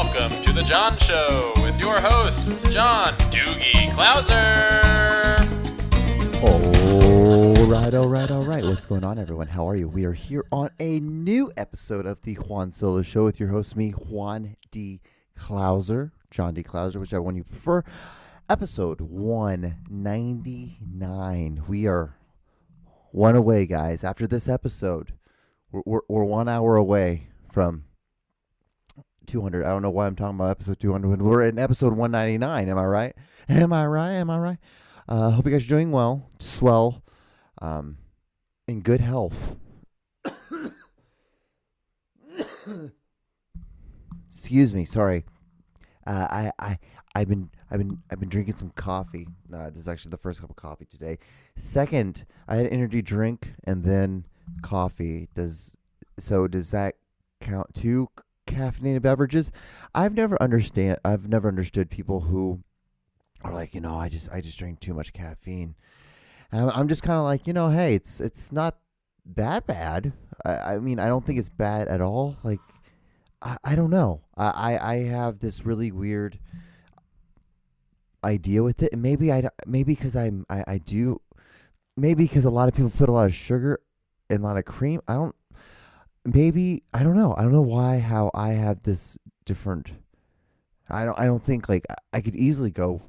Welcome to the John Show with your hosts, John Doogie Clouser. All right. What's going on, everyone? How are you? We are here on a new episode of the Juan Solo Show with your host, me, Juan D. Clouser, John D. Clouser, whichever one you prefer. Episode 199. We are one away, guys. After this episode, we're 1 hour away from 200. I don't know why I'm talking about episode 200. We're in episode 199. Am I right? Hope you guys are doing well, swell, in good health. Excuse me, sorry. I've been drinking some coffee. This is actually the first cup of coffee today. Second, I had an energy drink and then coffee. Does that count too? Caffeinated beverages. I've never understood people who are like, I just drink too much caffeine. And I'm just kind of like, hey, it's not that bad. I mean, I don't think it's bad at all. Like, I don't know. I have this really weird idea with it, and maybe because I because a lot of people put a lot of sugar and a lot of cream. I don't know. I don't know how I have this different. I don't think, like, I could easily go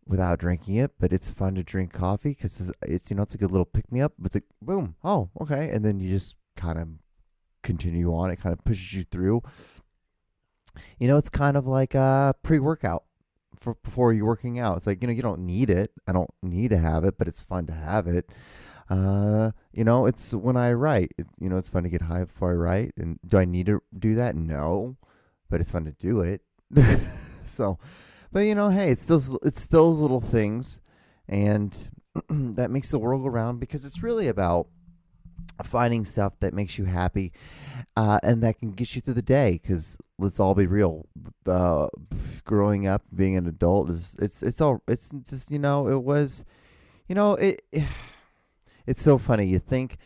without drinking it, but it's fun to drink coffee because it's it's a good little pick me up. It's like, boom, oh, okay, and then you just kind of continue on. It kind of pushes you through. It's kind of like a pre-workout before you're working out. It's like, you don't need it. I don't need to have it, but it's fun to have it. It's when I write. It's fun to get high before I write. And do I need to do that? No, but it's fun to do it. So, but hey, it's those little things, and that makes the world go round, because it's really about finding stuff that makes you happy, and that can get you through the day. Because let's all be real, growing up, being an adult it's so funny. You think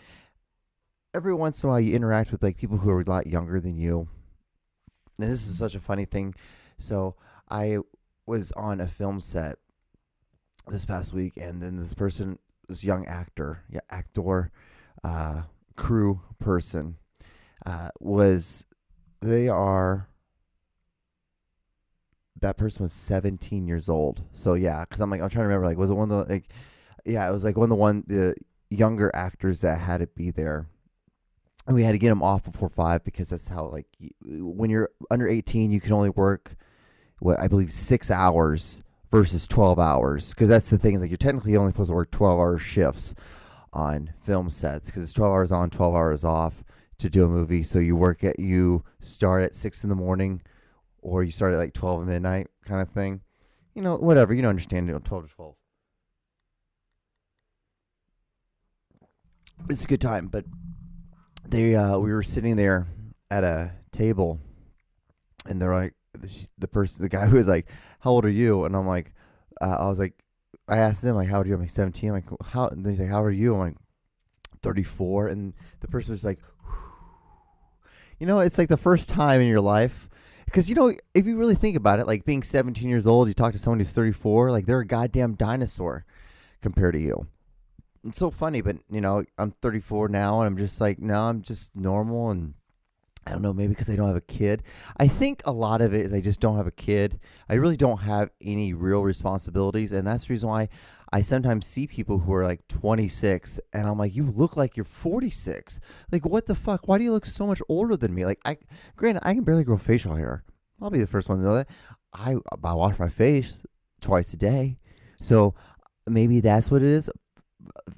every once in a while you interact with, like, people who are a lot younger than you, and this is such a funny thing. So I was on a film set this past week, and then this young actor, crew person, that person was 17 years old. So yeah, because I'm trying to remember, like, was it one of the, like, yeah, it was like the younger actors that had to be there. And we had to get them off before 5, because that's how, like, when you're under 18, you can only work, I believe 6 hours versus 12 hours. Because that's the thing, is like, you're technically only supposed to work 12-hour shifts on film sets, because it's 12 hours on, 12 hours off to do a movie. So you start at 6 in the morning, or you start at like 12 midnight kind of thing. Whatever, you don't understand, 12 to 12. It's a good time. But we were sitting there at a table, and they're like, the guy who was like, "How old are you?" And I'm like, I asked them, like, "How old are you?" I'm like, 17. I'm like, "How?" And he's like, "How old are you?" I'm like, 34. And the person was like, it's like the first time in your life. Because, if you really think about it, like, being 17 years old, you talk to someone who's 34, like, they're a goddamn dinosaur compared to you. It's so funny, but, I'm 34 now, and I'm just like, no, I'm just normal. And I don't know, maybe because I don't have a kid. I think a lot of it is I just don't have a kid. I really don't have any real responsibilities, and that's the reason why I sometimes see people who are like 26, and I'm like, you look like you're 46. Like, what the fuck? Why do you look so much older than me? Like, granted, I can barely grow facial hair. I'll be the first one to know that. I wash my face twice a day, so maybe that's what it is.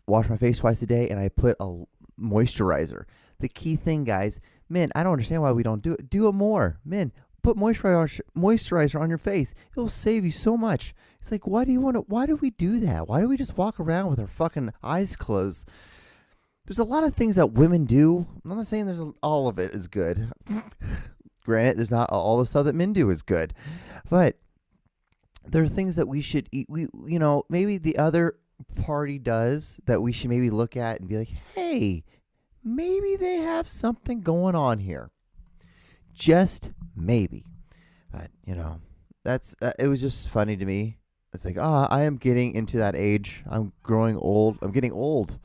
Wash my face twice a day, and I put a moisturizer. The key thing, guys, men, I don't understand why we don't do it. Do it more. Men, put moisturizer on your face. It'll save you so much. It's like, why do we do that? Why do we just walk around with our fucking eyes closed? There's a lot of things that women do. I'm not saying all of it is good. Granted, there's not all the stuff that men do is good. But there are things that we should eat. Maybe the other party does that we should maybe look at and be like, hey, maybe they have something going on here. Just maybe. But that's it was just funny to me. It's like, I am getting into that age. I'm growing old. I'm getting old.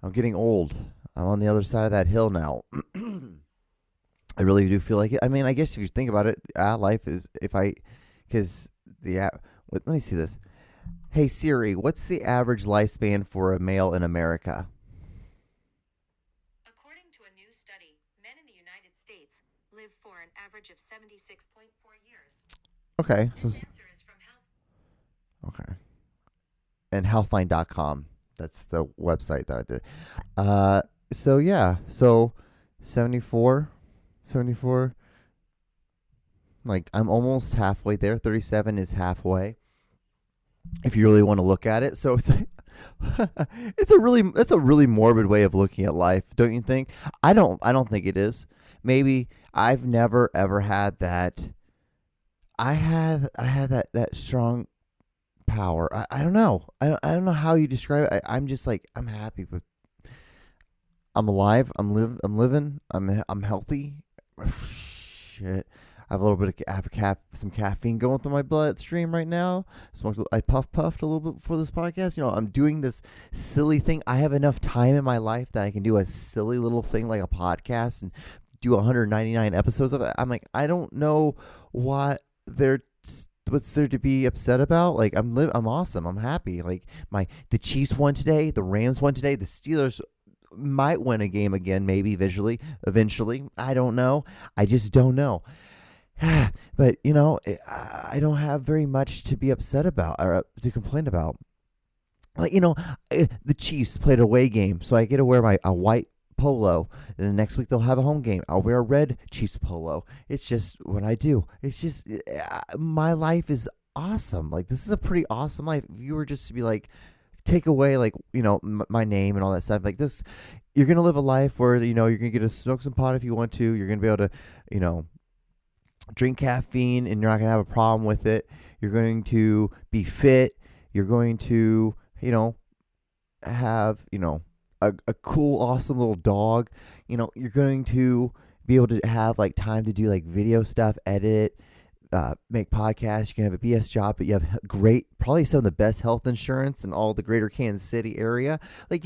I'm on the other side of that hill now. I really do feel like it. I mean, I guess if you think about it, life is let me see this. Hey Siri, what's the average lifespan for a male in America? According to a new study, men in the United States live for an average of 76.4 years. Okay. This answer is from Health. Okay. And healthline.com. That's the website that I did. So yeah. So 74. Like I'm almost halfway there. 37 is halfway. If you really want to look at it. So it's that's a really morbid way of looking at life, don't you think? I don't think it is. Maybe I've never ever had that. I had that strong power. I don't know. I don't know how you describe it. I'm just like, I'm happy with. I'm alive. I'm living. I'm healthy. Shit. I have a little bit of some caffeine going through my bloodstream right now. I puffed a little bit before this podcast. I'm doing this silly thing. I have enough time in my life that I can do a silly little thing like a podcast and do 199 episodes of it. I'm like, I don't know what's there to be upset about. Like I'm awesome. I'm happy. Like the Chiefs won today. The Rams won today. The Steelers might win a game again, maybe eventually. I don't know. I just don't know. But I don't have very much to be upset about or to complain about. Like the Chiefs played a away game, so I get to wear a white polo. And the next week they'll have a home game. I'll wear a red Chiefs polo. It's just what I do. It's just my life is awesome. Like this is a pretty awesome life. If you were just to be like, take away like my name and all that stuff like this, you're gonna live a life where you're gonna get to smoke some pot if you want to. You're gonna be able to drink caffeine and you're not going to have a problem with it. You're going to be fit. You're going to, have, a cool, awesome little dog. You're going to be able to have like time to do like video stuff, edit, make podcasts. You can have a BS job, but you have probably some of the best health insurance in all the greater Kansas City area. Like,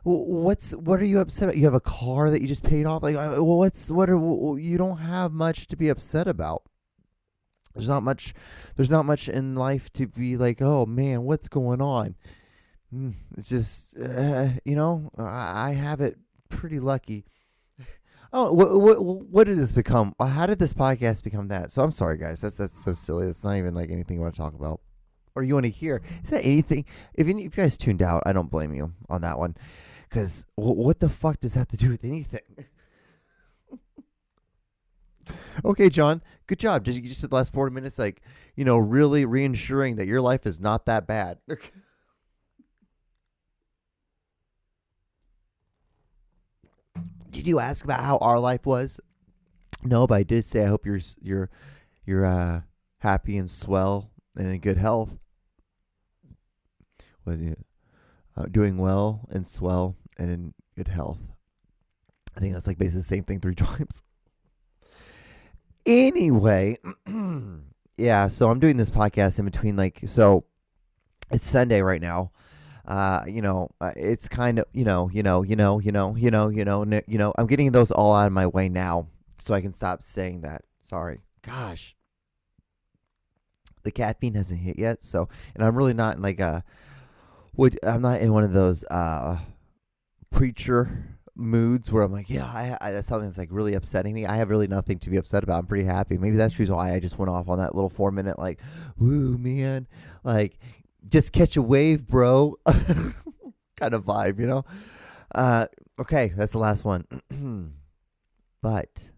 what are you upset about? You have a car that you just paid off. Like, you don't have much to be upset about. There's not much in life to be like, oh man, what's going on? It's just, I have it pretty lucky. Oh, what did this become? How did this podcast become that? So I'm sorry, guys. That's so silly. That's not even like anything you want to talk about or you want to hear. Is that anything? If you guys tuned out, I don't blame you on that one. Because what the fuck does that have to do with anything? Okay, John. Good job. You just spent the last 40 minutes like, really reinsuring that your life is not that bad. Did you ask about how our life was? No, but I did say I hope you're happy and swell and in good health. With you doing well and swell and in good health. I think that's like basically the same thing 3 times. Anyway, yeah. So I'm doing this podcast in between so it's Sunday right now. It's kind of, I'm getting those all out of my way now so I can stop saying that. Sorry. Gosh. The caffeine hasn't hit yet. So, and I'm really not in I'm not in one of those, preacher moods where I'm like, that's something that's like really upsetting me. I have really nothing to be upset about. I'm pretty happy. Maybe that's the reason why I just went off on that little 4-minute, like, woo, man, like, just catch a wave, bro. Kind of vibe, Okay, that's the last one. But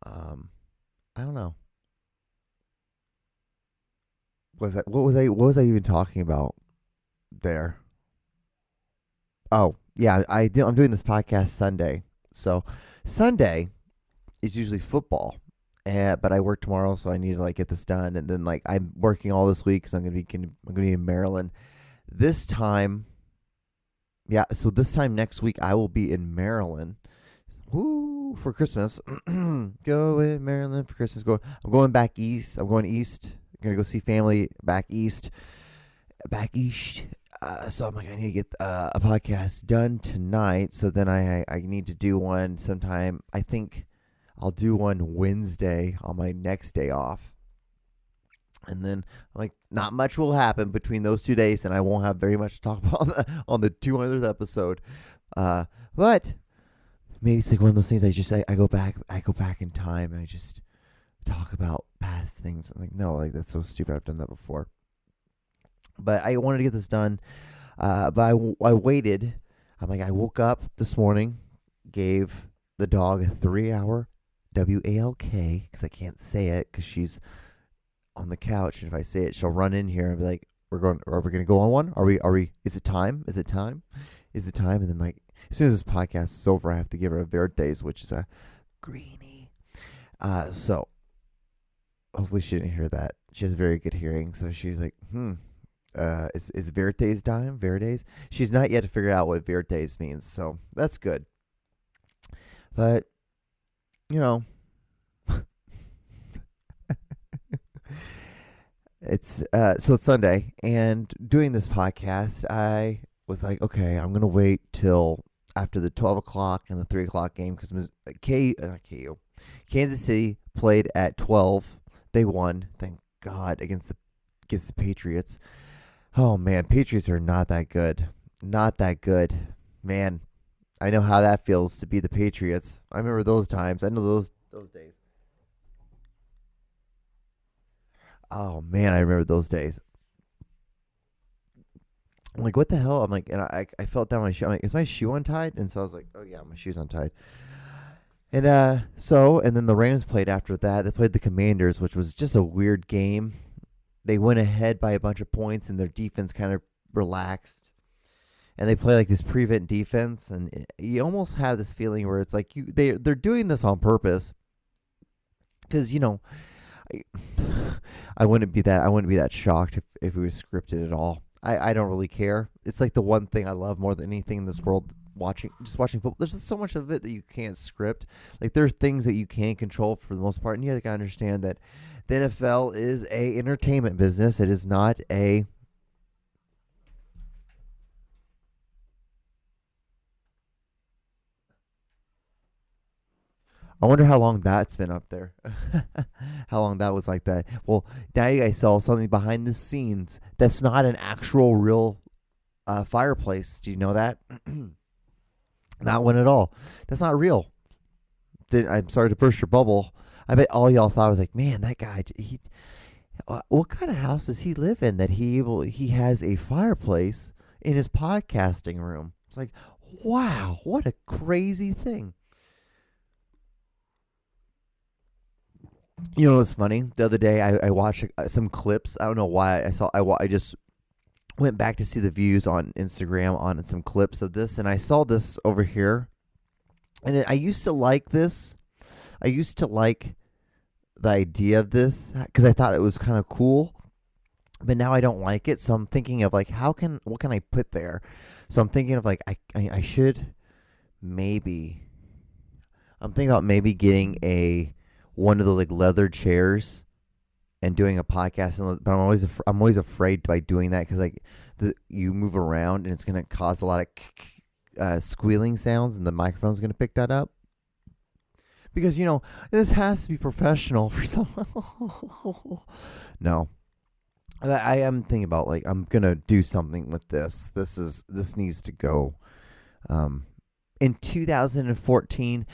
I don't know. What was I even talking about there? Oh, yeah, I'm doing this podcast Sunday. So Sunday is usually football. But I work tomorrow, so I need to get this done. And then I'm working all this week because I'm gonna be in Maryland. This time next week I will be in Maryland. Woo! for Christmas. Go with Maryland for Christmas. I'm going back east. I'm going east. I'm gonna go see family back east. So I'm like, I need to get a podcast done tonight. So then I need to do one sometime. I think I'll do one Wednesday on my next day off. And then like not much will happen between those 2 days, and I won't have very much to talk about on the 200th episode. But maybe it's like one of those things I go back in time and I just talk about past things. I'm like, no, like that's so stupid. I've done that before. But I wanted to get this done. But I waited. I'm like, I woke up this morning, gave the dog a 3-hour WALK because I can't say it because she's on the couch, and if I say it, she'll run in here and be like, Are we gonna go on one? Are we? Is it time? And then like as soon as this podcast is over, I have to give her a Verdes, which is a greenie. So hopefully she didn't hear that. She has very good hearing, so she's like, is Verdes time? Verdes? She's not yet figured out what Verdes means, so that's good. But so it's Sunday, and doing this podcast, I was like, okay, I'm gonna wait till after the 12 o'clock and the 3 o'clock game because Kansas City played at 12. They won, thank God, against the Patriots. Oh man, Patriots are not that good. Not that good, man. I know how that feels to be the Patriots. I remember those times. I know those days. Oh man, I remember those days. I'm like, what the hell? I'm like, and I felt down my shoe. I'm like, is my shoe untied? And so I was like, oh yeah, my shoe's untied. And and then the Rams played after that. They played the Commanders, which was just a weird game. They went ahead by a bunch of points, and their defense kind of relaxed. And they play like this prevent defense, and you almost have this feeling where it's like they're doing this on purpose. Because I wouldn't be that shocked if it was scripted at all. I don't really care. It's like the one thing I love more than anything in this world, watching football. There's so much of it that you can't script. Like there's things that you can't control for the most part, and you have to understand that the NFL is a entertainment business. It is not a I wonder how long that's been up there. How long that was like that. Well, now you guys saw something behind the scenes. That's not an actual real fireplace. Do you know that? Not one at all. That's not real. I'm sorry to burst your bubble. I bet all y'all thought, I was like, man, that guy, what kind of house does he live in that he has a fireplace in his podcasting room? It's like, wow, what a crazy thing. You know what's funny? The other day I watched some clips. I don't know why I just went back to see the views on Instagram on some clips of this, and I saw this over here. And I used to like this. I used to like the idea of this because I thought it was kind of cool. But now I don't like it, so I'm thinking of like what can I put there? So I'm thinking of like I should maybe. I'm thinking about maybe getting one of those like leather chairs and doing a podcast, but I'm always afraid by doing that because like you move around and it's gonna cause a lot of squealing sounds, and the microphone's gonna pick that up. Because this has to be professional for someone. No, I am thinking about like I'm gonna do something with this. This needs to go. In 2014.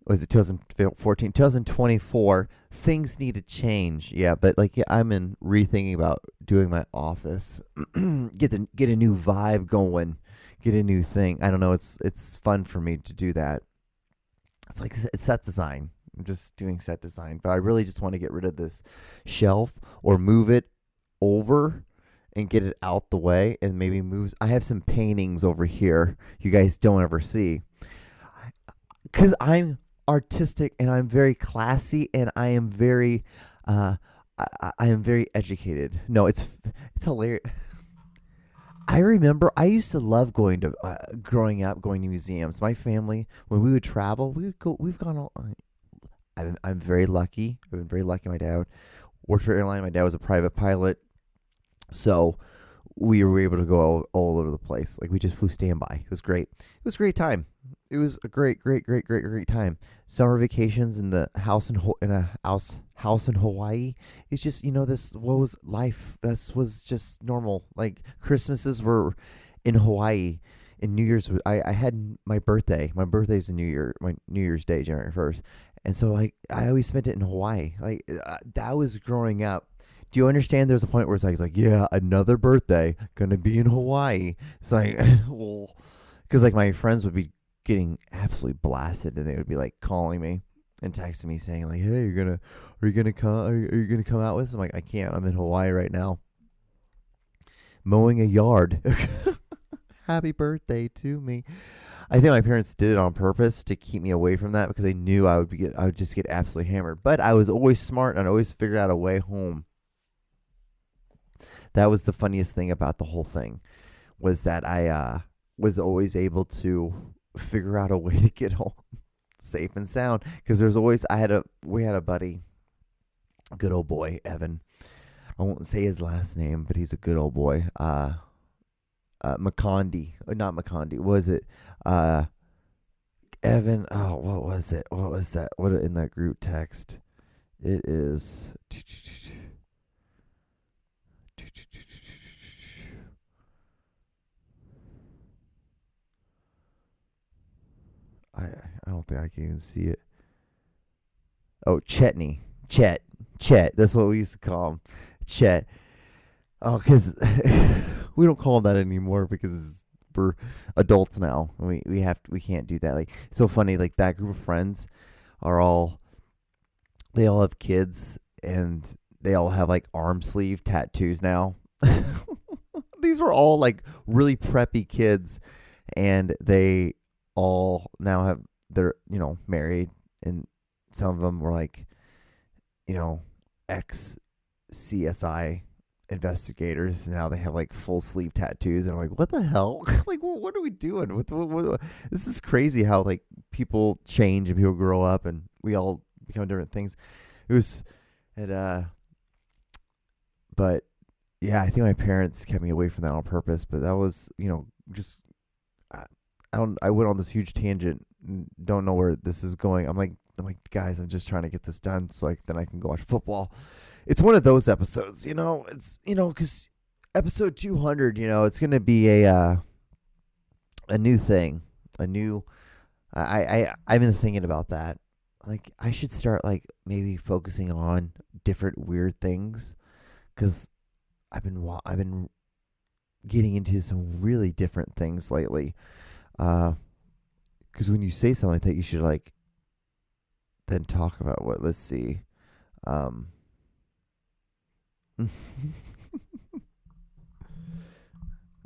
Was it 2014, 2024, things need to change. Yeah, but I'm rethinking about doing my office. Get a new vibe going. Get a new thing. I don't know, it's fun for me to do that. It's set design. I'm just doing set design, but I really just want to get rid of this shelf or move it over and get it out the way, and maybe I have some paintings over here you guys don't ever see. Cuz I'm artistic and I'm very classy and I am very I am very educated. No, it's hilarious. I remember I used to love growing up, going to museums. My family, when we would travel, we would go. We've gone all. I'm very lucky. I've been very lucky. My dad worked for an airline. My dad was a private pilot, so we were able to go all over the place. Like we just flew standby. It was great. It was a great time. It was a great time. Summer vacations in the house in a house in Hawaii. It's just this what was life. This was just normal. Like Christmases were in Hawaii. And New Year's, I had my birthday. My birthday's my New Year's Day, January 1st. And so I always spent it in Hawaii. Like that was growing up. Do you understand? There's a point where it's like, yeah, another birthday gonna be in Hawaii. It's like, well, because like my friends would be getting absolutely blasted, and they would be like calling me and texting me saying like, hey, are you gonna come out with us? I'm like, I can't. I'm in Hawaii right now, mowing a yard. Happy birthday to me. I think my parents did it on purpose to keep me away from that because they knew I would just get absolutely hammered. But I was always smart and I always figured out a way home. That was the funniest thing about the whole thing, was that I was always able to figure out a way to get home safe and sound. Because we had a buddy, a good old boy, Evan. I won't say his last name, but he's a good old boy. McCondy, not McCondy. Was it Evan? Oh, what was it? What was that? What in that group text? It is. I don't think I can even see it. Oh, Chetney. Chet. That's what we used to call him. Chet. Oh, because we don't call him that anymore because we're adults now. We can't do that. Like, so funny. Like that group of friends they all have kids and they all have like arm sleeve tattoos now. These were all like really preppy kids, and they all now they're married, and some of them were like ex CSI investigators. Now they have like full sleeve tattoos, and I'm like, what the hell? Like, what are we doing? What? This is crazy how like people change and people grow up, and we all become different things. It was, but yeah, I think my parents kept me away from that on purpose. But that was, just I went on this huge tangent. Don't know where this is going. I'm like, guys, I'm just trying to get this done so then I can go watch football. It's one of those episodes, it's, because episode 200, it's going to be a new thing, I've been thinking about that. Like I should start like maybe focusing on different weird things, because I've been getting into some really different things lately. Because when you say something like that, you should like then talk about what. Let's see.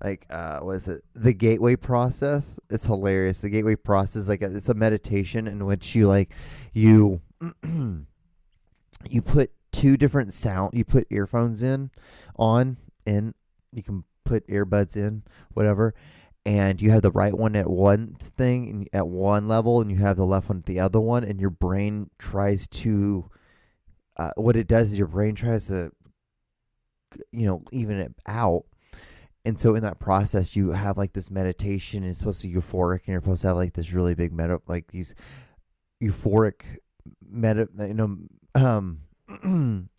Like what is it? The gateway process. It's hilarious. The gateway process, it's a meditation in which you you put two different sound. You put earphones in. You can put earbuds in, whatever, and you have the right one at one thing and at one level, and you have the left one at the other one, and your brain tries to. What it does is your brain tries to, even it out. And so in that process, you have like this meditation, and it's supposed to be euphoric, and you're supposed to have like this really big these euphoric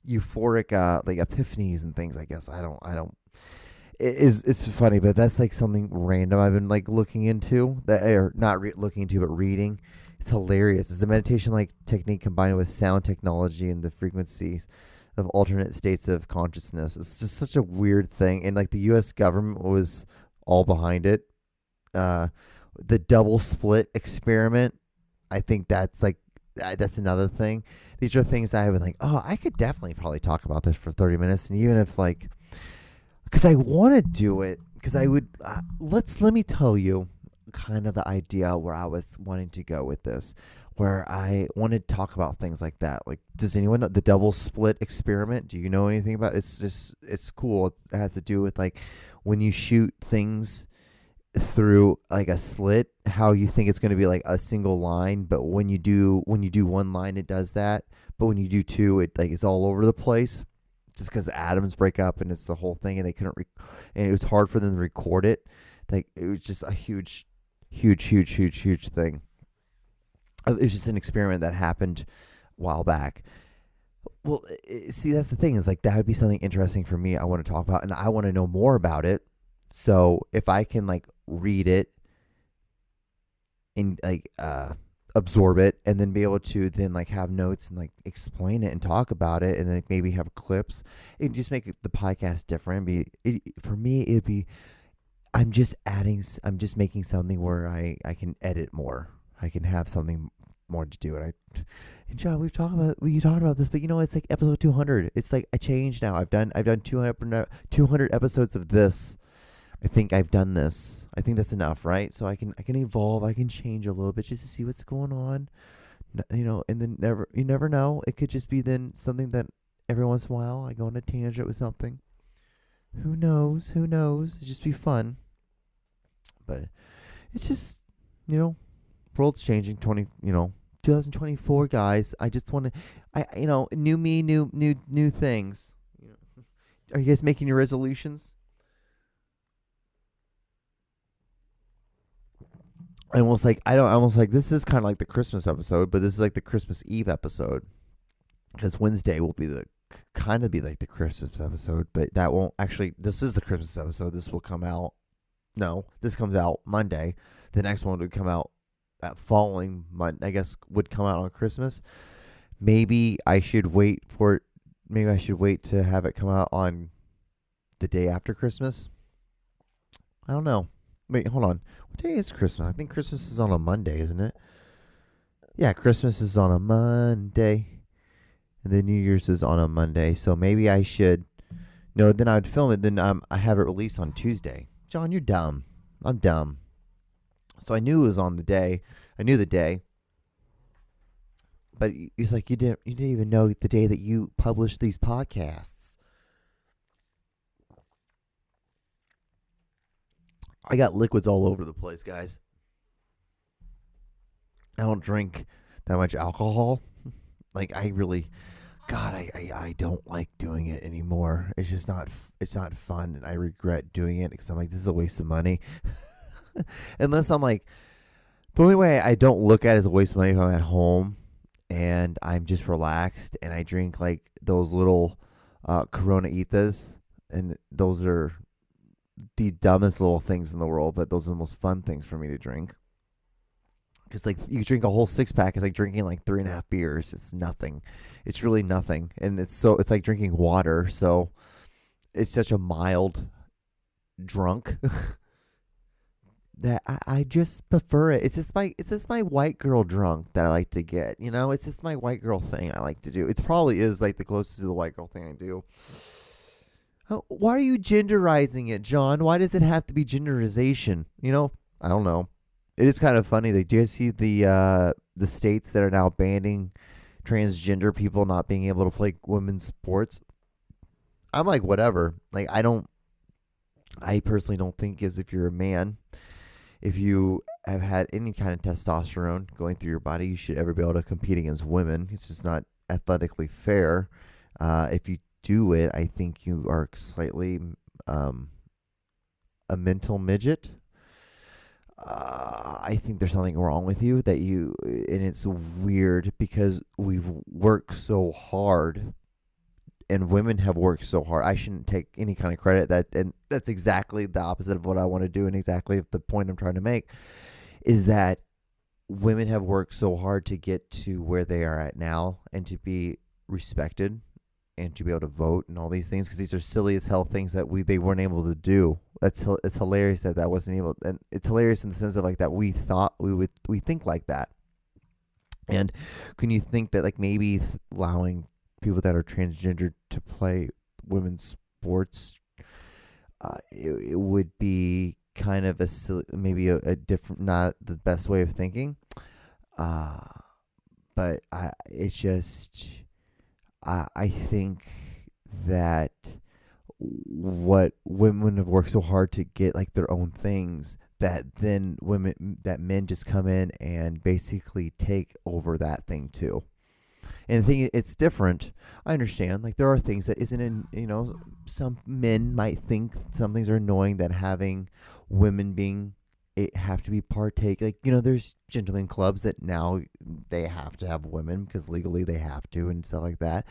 euphoric like epiphanies and things. I guess I don't. It's funny, but that's like something random I've been like looking into looking into, but reading. It's hilarious. It's a meditation like technique combined with sound technology and the frequencies of alternate states of consciousness. It's just such a weird thing, and like the U.S. government was all behind it. The double split experiment, I think that's another thing. These are things that I've been like, oh, I could definitely probably talk about this for 30 minutes, and even if like, because I want to do it, because I would. Let me tell you kind of the idea where I was wanting to go with this where I wanted to talk about things like that. Like, does anyone know the double split experiment? Do you know anything about it? It's cool. It has to do with like when you shoot things through like a slit, how you think it's going to be like a single line, but when you do one line, it does that. But when you do two, it like it's all over the place, just because the atoms break up and it's the whole thing, and they couldn't, and it was hard for them to record it. Like it was just a huge thing. It was just an experiment that happened a while back. Well, see, that's the thing is like that would be something interesting for me. I want to talk about, and I want to know more about it. So if I can like read it and like absorb it, and then be able to then like have notes and like explain it and talk about it, and then maybe have clips, it just make the podcast different. For me, it'd be I'm just making something where I can edit more. I can have something more to do. And John, we talked about this, but it's like episode 200. It's like I changed now. I've done 200 episodes of this. I think I've done this. I think that's enough, right? So I can evolve. I can change a little bit just to see what's going on. And then you never know. It could just be then something that every once in a while I go on a tangent with something. Who knows? It'd just be fun. But it's just, world's changing. 2024, guys. I just want to, new me, new things. Are you guys making your resolutions? I almost like this is kind of like the Christmas episode, but this is like the Christmas Eve episode, because Wednesday will be the Christmas episode, but that won't actually. This is the Christmas episode. This will come out. No, this comes out Monday. The next one would come out that following Monday. I guess would come out on Christmas. Maybe I should wait for it. Maybe I should wait to have it come out on the day after Christmas. I don't know. Wait, hold on. What day is Christmas? I think Christmas is on a Monday, isn't it? Yeah, Christmas is on a Monday. And then New Year's is on a Monday. So maybe I should. No, then I would film it. Then I have it released on Tuesday. John, you're dumb. I'm dumb. So I knew it was on the day. I knew the day. But it's like you didn't even know the day that you published these podcasts. I got liquids all over the place, guys. I don't drink that much alcohol. Like I really, God, I don't like doing it anymore. It's just not. It's not fun, and I regret doing it because I'm like, this is a waste of money. Unless I'm like, the only way I don't look at it as a waste of money if I'm at home and I'm just relaxed and I drink like those little Corona-itas, and those are the dumbest little things in the world, but those are the most fun things for me to drink. Because like you drink a whole 6-pack, it's like drinking like 3.5 beers. It's nothing. It's really nothing, and it's like drinking water. So it's such a mild drunk that I just prefer it. It's just my white girl drunk that I like to get. It's just my white girl thing I like to do. It probably is like the closest to the white girl thing I do. Why are you genderizing it, John? Why does it have to be genderization? I don't know. It is kind of funny. Do you guys see the states that are now banning transgender people not being able to play women's sports? I'm like, whatever. Like, I personally don't think as if you're a man, if you have had any kind of testosterone going through your body, you should ever be able to compete against women. It's just not athletically fair. If you do it, I think you are slightly a mental midget. I think there's something wrong with you and it's weird because we've worked so hard, and women have worked so hard. I shouldn't take any kind of credit and that's exactly the opposite of what I want to do, and exactly the point I'm trying to make is that women have worked so hard to get to where they are at now and to be respected and to be able to vote and all these things, because these are silly as hell things that they weren't able to do. It's hilarious that wasn't able, and it's hilarious in the sense of like that we thought we think like that. And can you think that like maybe allowing people that are transgender to play women's sports, it would be kind of a silly, maybe a different, not the best way of thinking. but it's just, I think that what women have worked so hard to get like their own things, that then men just come in and basically take over that thing too. And the thing, it's different. I understand. Like, there are things that isn't in, some men might think some things are annoying, that having women have to be partake. Like, there's gentlemen clubs that now they have to have women because legally they have to and stuff like that.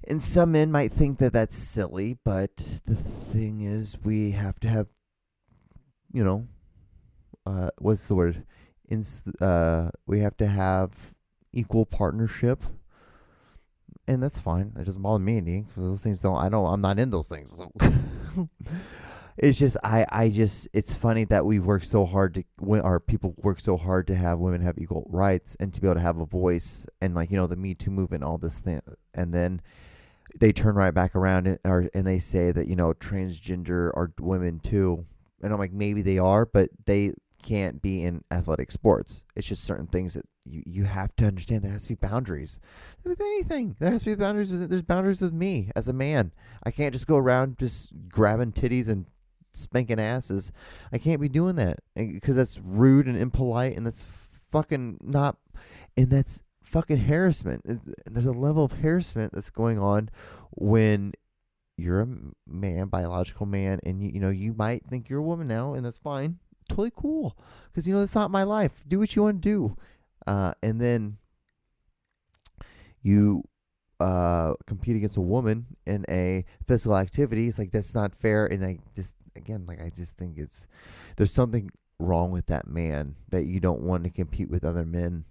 And some men might think that that's silly, but the thing is, we have to have, what's the word? We have to have equal partnership, and that's fine. It doesn't bother me any, because those things I'm not in those things. So. It's just, it's funny that we work so hard our people work so hard to have women have equal rights and to be able to have a voice, and like, the Me Too movement, all this thing, and then they turn right back around and they say that, transgender are women too. And I'm like, maybe they are, but they can't be in athletic sports. It's just certain things that you have to understand. There has to be boundaries with anything. There has to be boundaries. There's boundaries with me as a man. I can't just go around just grabbing titties and spanking asses. I can't be doing that, because that's rude and impolite, and that's fucking not, and that's fucking harassment. There's a level of harassment that's going on when you're a man, biological man, and you might think you're a woman now, and that's fine. Totally cool, because that's not my life. Do what you want to do, and then you compete against a woman in a physical activity. It's like, that's not fair. And I just think there's something wrong with that man, that you don't want to compete with other men.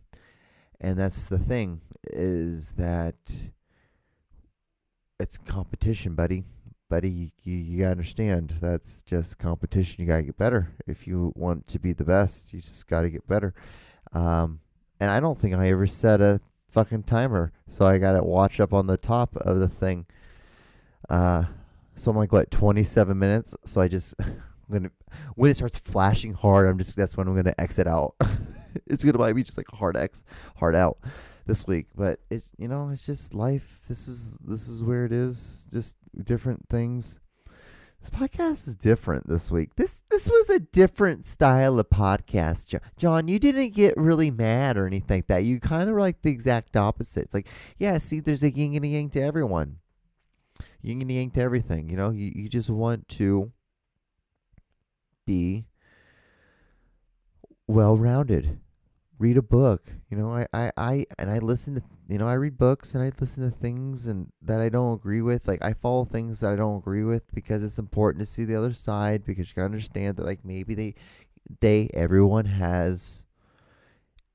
And that's the thing, is that it's competition, buddy. You gotta understand, that's just competition. You gotta get better. If you want to be the best, you just gotta get better. And I don't think I ever set a fucking timer, so I got it watch up on the top of the thing. So I'm like, 27 minutes. So I just, when it starts flashing hard, that's when I'm gonna exit out. It's gonna be just like hard out this week. But it's it's just life. This is where it is. Just different things. This podcast is different this week. This was a different style of podcast. John, you didn't get really mad or anything like that. You kind of were like the exact opposite. It's like, yeah, see, there's a yin and a yang to everyone. Yin and yang to everything. You just want to be well-rounded. Read a book. I listen to, I read books, and I listen to things that I don't agree with. Like, I follow things that I don't agree with, because it's important to see the other side, because you gotta understand that, like, maybe everyone has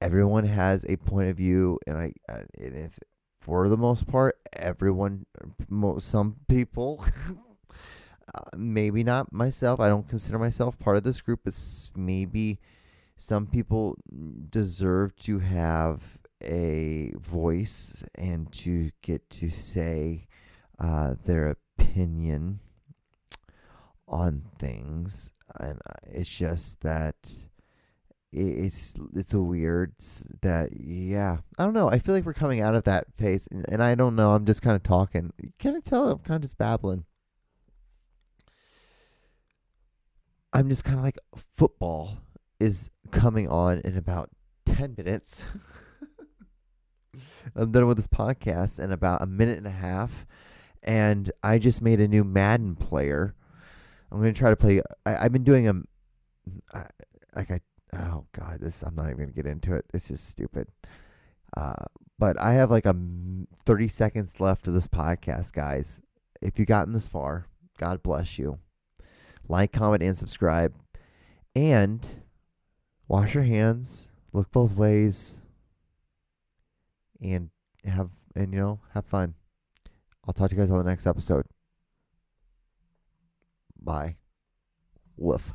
a point of view, and if for the most part, some people, maybe not myself. I don't consider myself part of this group, but maybe some people deserve to have a voice and to get to say their opinion on things. And it's just that it's a weird that, yeah, I don't know. I feel like we're coming out of that phase, and I don't know. I'm just kind of talking. Can I tell? I'm kind of just babbling. I'm just kind of like, football is coming on in about 10 minutes. I'm done with this podcast in about a minute and a half, and I just made a new Madden player. I'm going to try to play. I've been doing oh God, I'm not even going to get into it. It's just stupid. But I have like 30 seconds left of this podcast, guys. If you've gotten this far, God bless you. Like, comment, and subscribe. And wash your hands. Look both ways. And have fun. I'll talk to you guys on the next episode. Bye. Woof.